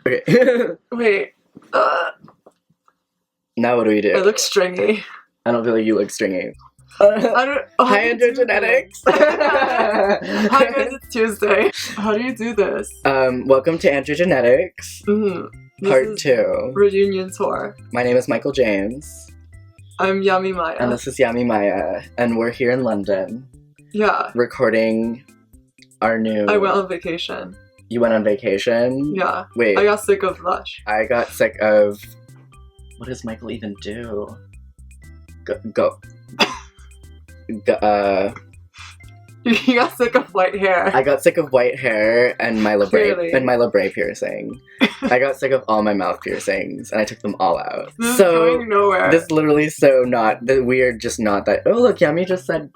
Okay. Wait. Now what do we do? I look stringy. I don't feel like you look stringy. Hi, Androgenetics! Hi guys, it's Tuesday. How do you do this? Welcome to Androgenetics, Part 2. Reunion tour. My name is Michael James. I'm Yami Maya. And this is Yami Maya. And we're here in London. Yeah. Recording our new... I went on vacation. You went on vacation? Yeah. Wait. I got sick of Lush. I got sick of... What does Michael even do? Go. You got sick of white hair. I got sick of white hair and my labrae piercing. I got sick of all my mouth piercings and I took them all out. This is going nowhere. This is literally so not that we're just not that. Oh look, Yami just said.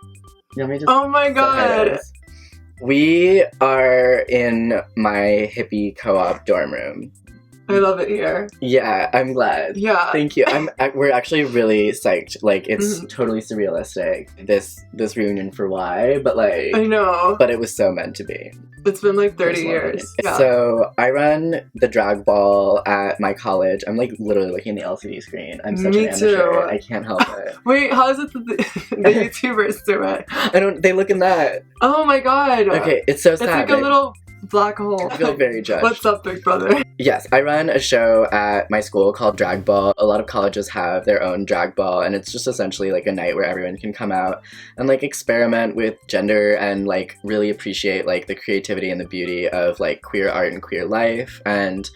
Oh my god. We are in my hippie co-op dorm room. I love it here. Yeah, I'm glad. Yeah. Thank you. We're actually really psyched. Like, it's totally surrealistic, this reunion for why, but like... I know. But it was so meant to be. It's been like 30 years. Yeah. So, I run the drag ball at my college. I'm like literally looking at the LCD screen. I'm such an amateur. I can't help it. Wait, how is it that the YouTubers do it? They look in that. Oh my god. Okay, it's so sad. It's like a little black hole. I feel very judged. What's up, big brother? Yes, I run a show at my school called Drag Ball. A lot of colleges have their own drag ball, and it's just essentially like a night where everyone can come out and like experiment with gender and like really appreciate like the creativity and the beauty of like queer art and queer life and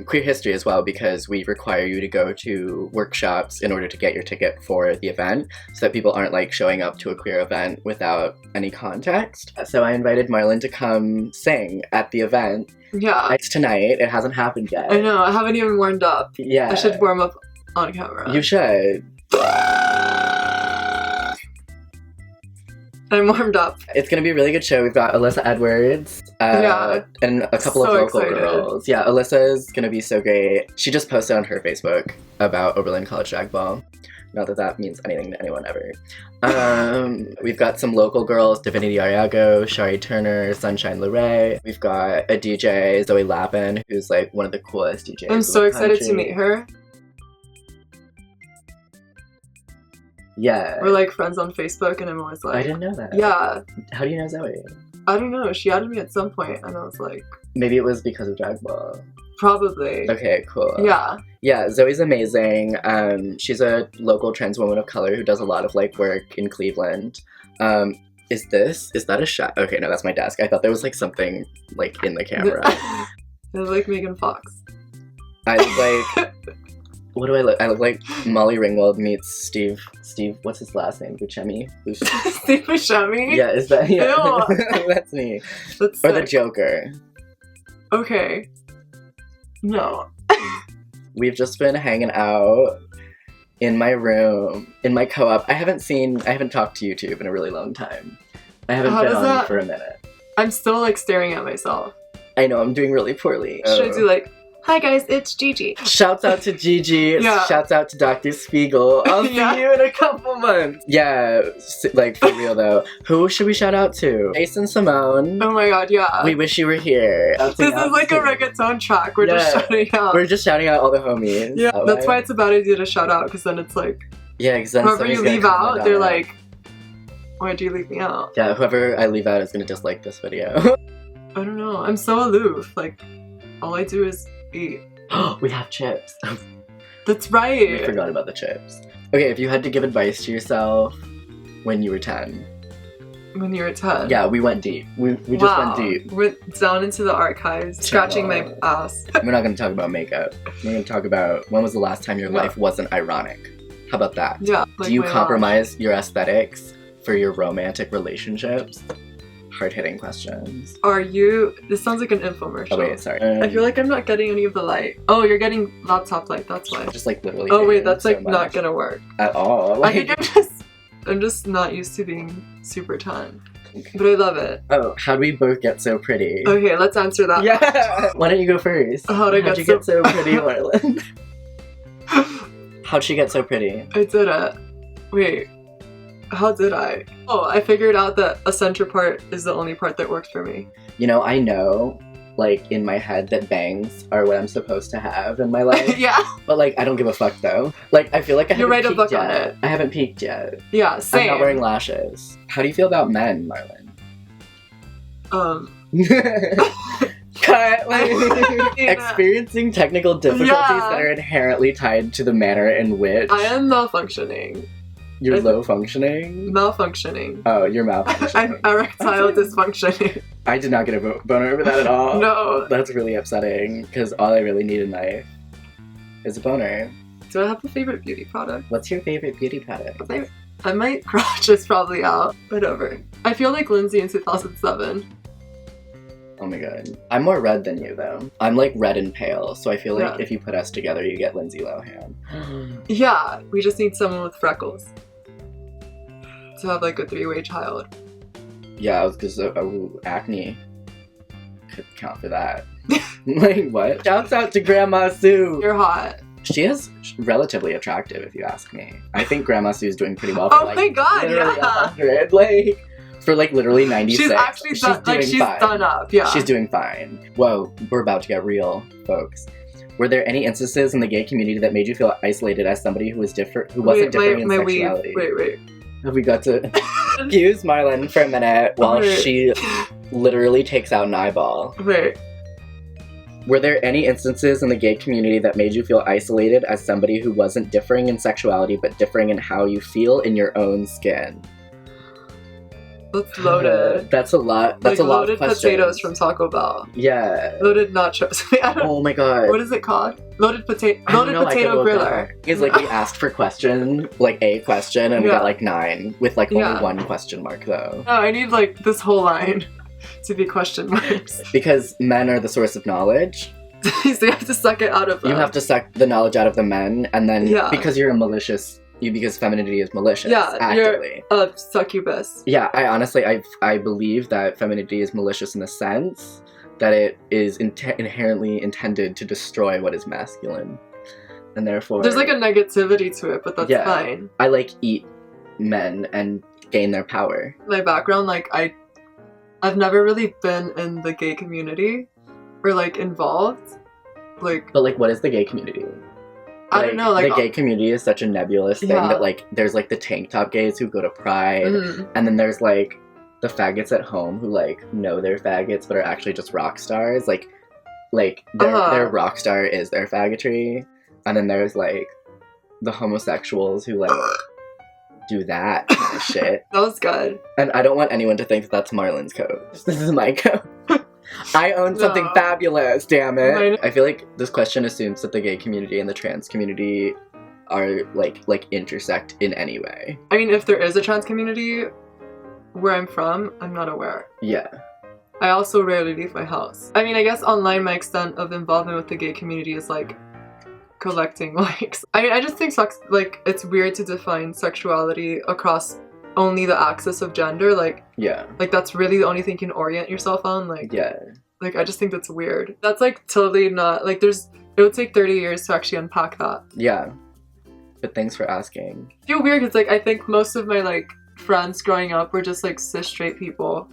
queer history as well, because we require you to go to workshops in order to get your ticket for the event so that people aren't like showing up to a queer event without any context. So I invited Marlyn to come sing at the event. Yeah. It's tonight. It hasn't happened yet. I know. I haven't even warmed up. Yeah. I should warm up on camera. You should. I'm warmed up. It's gonna be a really good show. We've got Alyssa Edwards and a couple of local girls. Yeah, Alyssa is gonna be so great. She just posted on her Facebook about Oberlin College Drag Ball. Not that that means anything to anyone ever. We've got some local girls, Divinity Ariago, Shari Turner, Sunshine LeRae. We've got a DJ, Zoe Lappin, who's like one of the coolest DJs. I'm so excited to meet her. Yeah. We're like friends on Facebook and I'm always like... I didn't know that. Yeah. How do you know Zoe? I don't know. She added me at some point and I was like... Maybe it was because of Drag Ball. Probably. Okay, cool. Yeah. Yeah, Zoe's amazing. She's a local trans woman of color who does a lot of like work in Cleveland. Is that a shot? Okay, no, that's my desk. I thought there was like something like in the camera. I look like Megan Fox. I look like... What do I look? I look like Molly Ringwald meets Steve, what's his last name? Buscemi? Steve Buscemi? Yeah, is that... Yeah. Ew. That's me. That's or sick. the Joker. Okay. No. We've just been hanging out in my room, in my co-op. I haven't talked to YouTube in a really long time. I haven't been on for a minute. I'm still like staring at myself. I know, I'm doing really poorly. Should I do like, hi guys, it's Gigi. Shouts out to Gigi. Yeah. Shouts out to Dr. Spiegel. I'll see you in a couple months. Yeah, like for real though. Who should we shout out to? Jason Simone. Oh my god, yeah. We wish you were here. This is like a reggaeton track. We're just shouting out. We're just shouting out all the homies. Yeah, that's why it's a bad idea to shout out, because then it's like... Yeah, because whoever you leave out, they're like, why'd you leave me out? Yeah, whoever I leave out is gonna dislike this video. I don't know. I'm so aloof. Like, all I do is eat. We have chips. That's right. We forgot about the chips. Okay, if you had to give advice to yourself when you were 10. When you were 10? Yeah, we went deep. We just went deep. We're down into the archives, scratching my ass. We're not going to talk about makeup. We're going to talk about when was the last time your life wasn't ironic. How about that? Yeah. Like do you compromise your aesthetics for your romantic relationships? Hard-hitting questions. This sounds like an infomercial. Oh wait, sorry. I feel like I'm not getting any of the light. Oh, you're getting laptop light, that's why. Just like literally. Oh wait, that's like not gonna work. At all. Like... I think I'm just not used to being super tan. Okay. But I love it. Oh, how'd we both get so pretty? Okay, let's answer that. Yeah! Why don't you go first? How'd you get so pretty, Marlyn? How'd she get so pretty? I did it. Wait. How did I? Oh, I figured out that a center part is the only part that worked for me. You know, I know like in my head that bangs are what I'm supposed to have in my life. Yeah. But like I don't give a fuck though. Like I feel like I You haven't write a peaked book yet. on it. I haven't peaked yet. Yeah, same. I'm not wearing lashes. How do you feel about men, Marlyn? Cut. Like, experiencing technical difficulties that are inherently tied to the manner in which I am malfunctioning. you're low functioning. Malfunctioning. Oh, you're malfunctioning. I'm erectile dysfunctioning. I did not get a boner over that at all. No. That's really upsetting because all I really need in life is a boner. Do I have a favorite beauty product? What's your favorite beauty product? My crotch is probably out. Whatever. I feel like Lindsay in 2007. Oh my god. I'm more red than you though. I'm like red and pale, so I feel like if you put us together, you get Lindsay Lohan. Yeah, we just need someone with freckles to have like a three-way child. Yeah, I was because acne could count for that. Like what? Shouts out to Grandma Sue. You're hot. She is relatively attractive, if you ask me. I think Grandma Sue's doing pretty well. For, Oh my god, literally yeah. 100, like for like literally 96. She's actually done, like she's fine. done up. Yeah, She's doing fine. Whoa, we're about to get real, folks. Were there any instances in the gay community that made you feel isolated as somebody who was different, who wasn't different in sexuality? Wait. Have we got to excuse Marlyn for a minute while she literally takes out an eyeball? Wait. Were there any instances in the gay community that made you feel isolated as somebody who wasn't differing in sexuality but differing in how you feel in your own skin? That's loaded. That's a lot. That's like a lot of questions. Loaded potatoes from Taco Bell. Yeah. Loaded nachos. Oh my god. What is it called? Loaded potato griller. It's like we asked for question, like a question, and we got like 9 with like only one question mark though. No, I need like this whole line to be question marks. Because men are the source of knowledge. So you have to suck it out of them. You have to suck the knowledge out of the men, and then because you're a malicious. Because femininity is malicious. Actively. You're a succubus. Yeah, I believe that femininity is malicious in the sense that it is inherently intended to destroy what is masculine, and therefore there's like a negativity to it, but that's fine. I like eat men and gain their power. My background, like I've never really been in the gay community or like involved, like. But like, what is the gay community? I don't know, like the gay community is such a nebulous thing that like there's like the tank top gays who go to Pride, and then there's like the faggots at home who like know they're faggots but are actually just rock stars. Like their rock star is their faggotry, and then there's like the homosexuals who like do that kind of shit. That was good. And I don't want anyone to think that that's Marlyn's code. This is my code. I own something fabulous, damn it. I feel like this question assumes that the gay community and the trans community are like intersect in any way. I mean, if there is a trans community where I'm from, I'm not aware. Yeah. I also rarely leave my house. I mean, I guess online my extent of involvement with the gay community is like collecting likes. I mean, I just think like it's weird to define sexuality across only the axis of gender, like that's really the only thing you can orient yourself on, like like I just think that's weird. That's like totally not like it would take 30 years to actually unpack that. But thanks for asking. I feel weird because like I think most of my like friends growing up were just like cis straight people.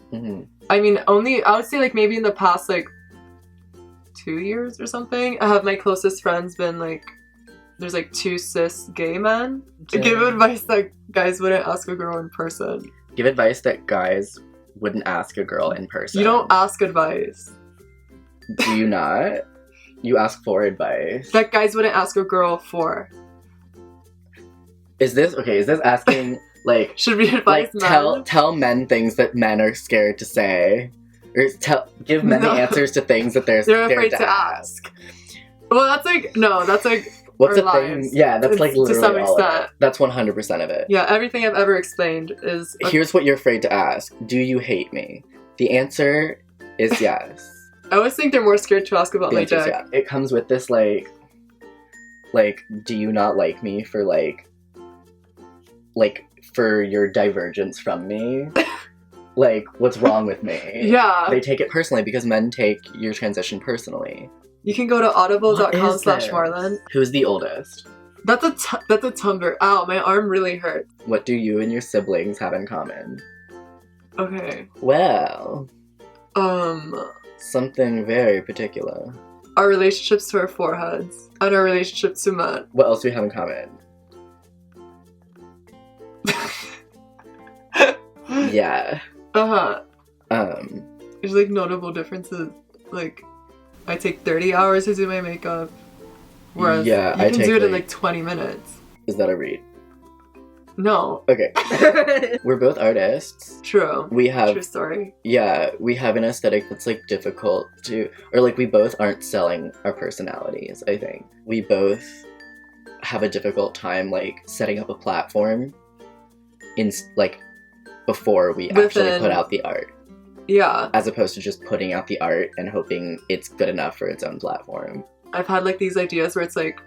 I mean, I would say like maybe in the past like 2 years or something, I have my closest friends been like there's like 2 cis gay men. Give advice that guys wouldn't ask a girl in person. Give advice that guys wouldn't ask a girl in person. You don't ask advice. Do you not? You ask for advice. That guys wouldn't ask a girl for. Is this asking like should we advise men? Tell men things that men are scared to say, or give men the answers to things that they're afraid to ask. Well, that's like what's the thing? Yeah, that's like literally to some all extent. of it. That's 100% of it. Yeah, everything I've ever explained is. Here's what you're afraid to ask: do you hate me? The answer is yes. I always think they're more scared to ask about my dick. Yeah. It comes with this like, do you not like me for for your divergence from me? Like, what's wrong with me? Yeah. They take it personally because men take your transition personally. You can go to audible.com/Marlyn. Who's the oldest? That's a Tumblr. Ow, my arm really hurts. What do you and your siblings have in common? Okay. Well. Something very particular. Our relationships to our foreheads. And our relationship to men. What else do we have in common? Yeah. Uh-huh. Um, There's like notable differences. Like, I take 30 hours to do my makeup. Whereas yeah, you can do it in like 20 minutes. Is that a read? No. Okay. We're both artists. True. We have... True story. Yeah, we have an aesthetic that's like difficult to... Or like we both aren't selling our personalities, I think. We both have a difficult time like setting up a platform in like before we actually put out the art. Yeah. As opposed to just putting out the art and hoping it's good enough for its own platform. I've had like these ideas where it's like,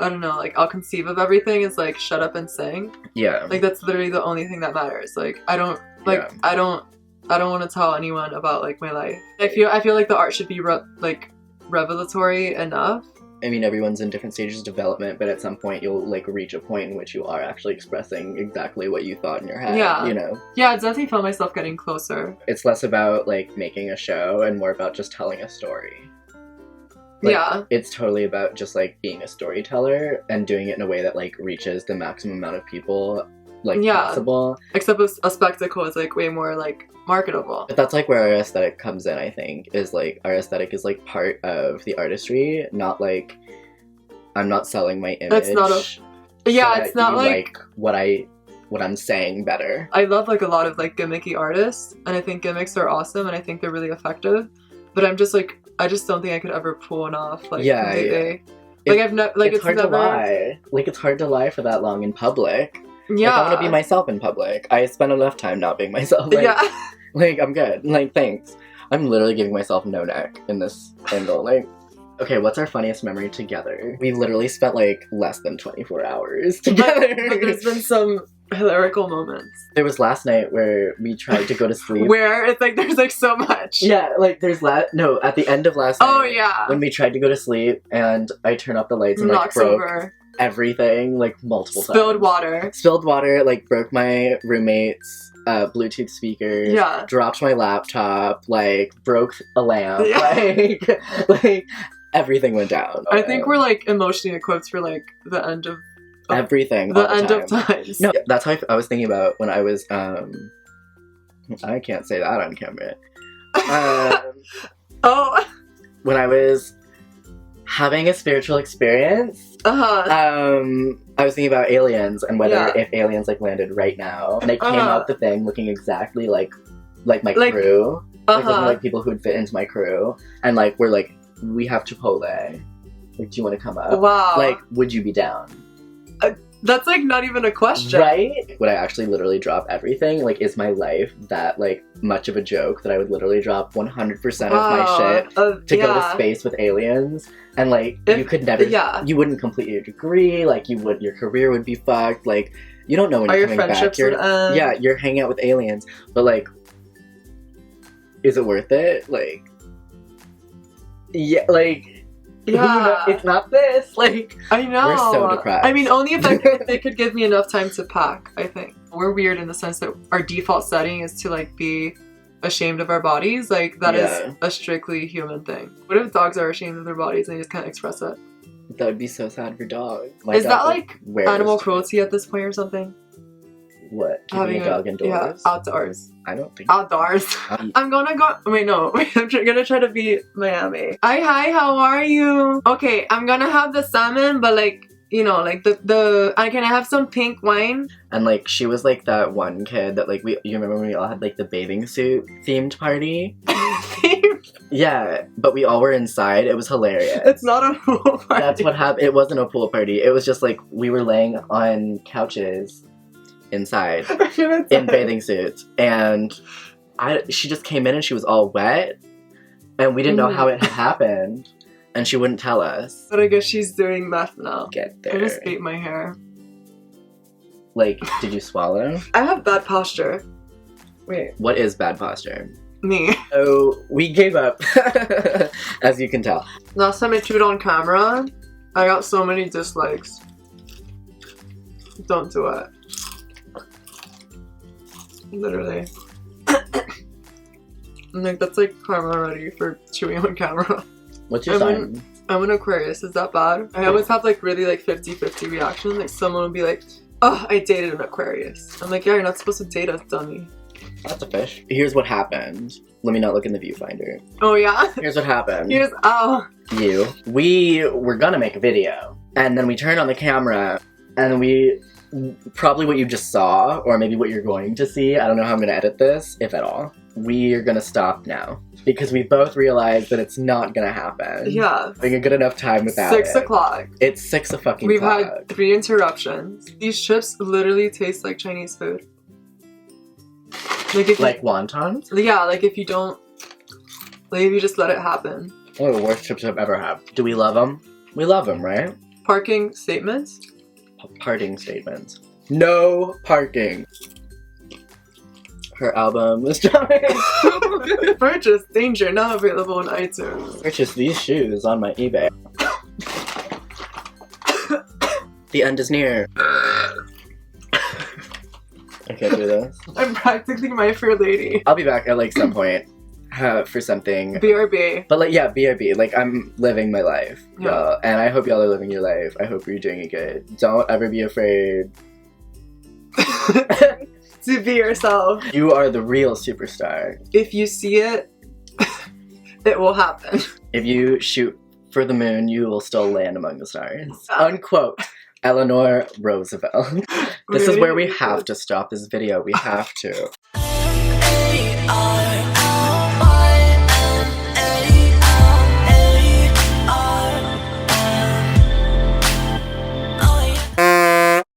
I don't know, like I'll conceive of everything as like shut up and sing. Yeah. Like that's literally the only thing that matters. Like I don't want to tell anyone about like my life. I feel like the art should be like revelatory enough. I mean, everyone's in different stages of development, but at some point you'll like reach a point in which you are actually expressing exactly what you thought in your head. Yeah. You know? Yeah, I definitely felt myself getting closer. It's less about like making a show and more about just telling a story. Like, yeah. It's totally about just like being a storyteller and doing it in a way that like reaches the maximum amount of people like possible. Except a spectacle is like way more like marketable. But that's like where our aesthetic comes in, I think, is like our aesthetic is like part of the artistry, not like I'm not selling my image. It's not it's not like what I'm saying better. I love like a lot of like gimmicky artists, and I think gimmicks are awesome and I think they're really effective. But I'm just like I just don't think I could ever pull one off completely. Yeah. Like it's hard to lie. Like it's hard to lie for that long in public. Yeah. Like, I want to be myself in public. I spend enough time not being myself. Like, yeah. Like, I'm good. Like, thanks. I'm literally giving myself no neck in this angle. Like, okay, what's our funniest memory together? We literally spent, like, less than 24 hours together. But there's been some hilarical moments. There was last night where we tried to go to sleep. Where it's like, there's like so much. Yeah, like, at the end of last night. Oh, yeah. When we tried to go to sleep and I turned off the lights and, like, broke everything, like, multiple times. Spilled water, like, broke my roommate's Bluetooth speakers, dropped my laptop, like, broke a lamp, like, everything went down. I think we're, like, emotionally equipped for, like, the end of everything. The end of times. No, that's how I was thinking about when I was, I can't say that on camera. When I was having a spiritual experience, I was thinking about aliens and whether if aliens like landed right now and they came out the thing looking exactly like my crew, like looking like people who would fit into my crew, and like we're like, we have Chipotle, like, do you want to come up? Wow. Like, would you be down? That's like not even a question, right? Would I actually literally drop everything? Like, is my life that like much of a joke that I would literally drop 100% of my shit to go to space with aliens? And like, you could never, you wouldn't complete your degree, like your career would be fucked, like, you don't know when you're coming back. You're hanging out with aliens, but like, is it worth it? Like, it's not this. Like, I know. We're so depressed. I mean, only if they could give me enough time to pack, I think. We're weird in the sense that our default setting is to like be ashamed of our bodies. Like, that is a strictly human thing. What if dogs are ashamed of their bodies and they just can't express it? That would be so sad for dogs. Is that like animal cruelty at this point or something? What? Keeping a dog indoors? Yeah, outdoors. I don't think outdoors. I'm gonna go. Wait, no. I'm gonna try to be Miami. Hi, how are you? Okay, I'm gonna have the salmon, but like, you know, like can I have some pink wine? And like, she was like that one kid that like you remember when we all had like the bathing suit themed party? Yeah, but we all were inside. It was hilarious. It's not a pool party. That's what happened. It wasn't a pool party. It was just like we were laying on couches inside in bathing suits, and she just came in and she was all wet, and we didn't know how it had happened, and she wouldn't tell us. But I guess she's doing meth now. Get there. I just ate my hair. Like, did you swallow? I have bad posture. Wait. What is bad posture? Me. Oh, we gave up, as you can tell. Last time I chewed on camera, I got so many dislikes. Don't do it. Literally. I'm like, that's like karma already for chewing on camera. What's your sign? I'm an Aquarius. Is that bad? I always have like really like 50-50 reaction. Like someone will be like, oh, I dated an Aquarius. I'm like, yeah, you're not supposed to date us, dummy. That's a fish. Here's what happened. Let me not look in the viewfinder. Oh yeah? Here's what happened. We were gonna make a video. And then we turned on the camera and we, probably what you just saw, or maybe what you're going to see, I don't know how I'm gonna edit this, if at all. We are gonna stop now. Because we both realized that it's not gonna happen. Yeah. Having a good enough time without 6 o'clock. It's 6 o'clock. We've had 3 interruptions. These chips literally taste like Chinese food. Like wontons? Yeah, like if you don't, like if you just let it happen. One of the worst chips I've ever had. Do we love them? We love them, right? Parking statements? Parting statements. No parking. Her album is coming. Purchase Danger, now available on iTunes. Purchase these shoes on my eBay. The end is near. I can't do this. I'm practically my fair lady. I'll be back at like some point for something. BRB. But like, yeah, BRB. Like, I'm living my life, Yeah. y'all. And I hope y'all are living your life. I hope you're doing it good. Don't ever be afraid. To be yourself. You are the real superstar. If you see it, it will happen. If you shoot for the moon, you will still land among the stars. Unquote. Eleanor Roosevelt. This is where we have to stop this video. We have to.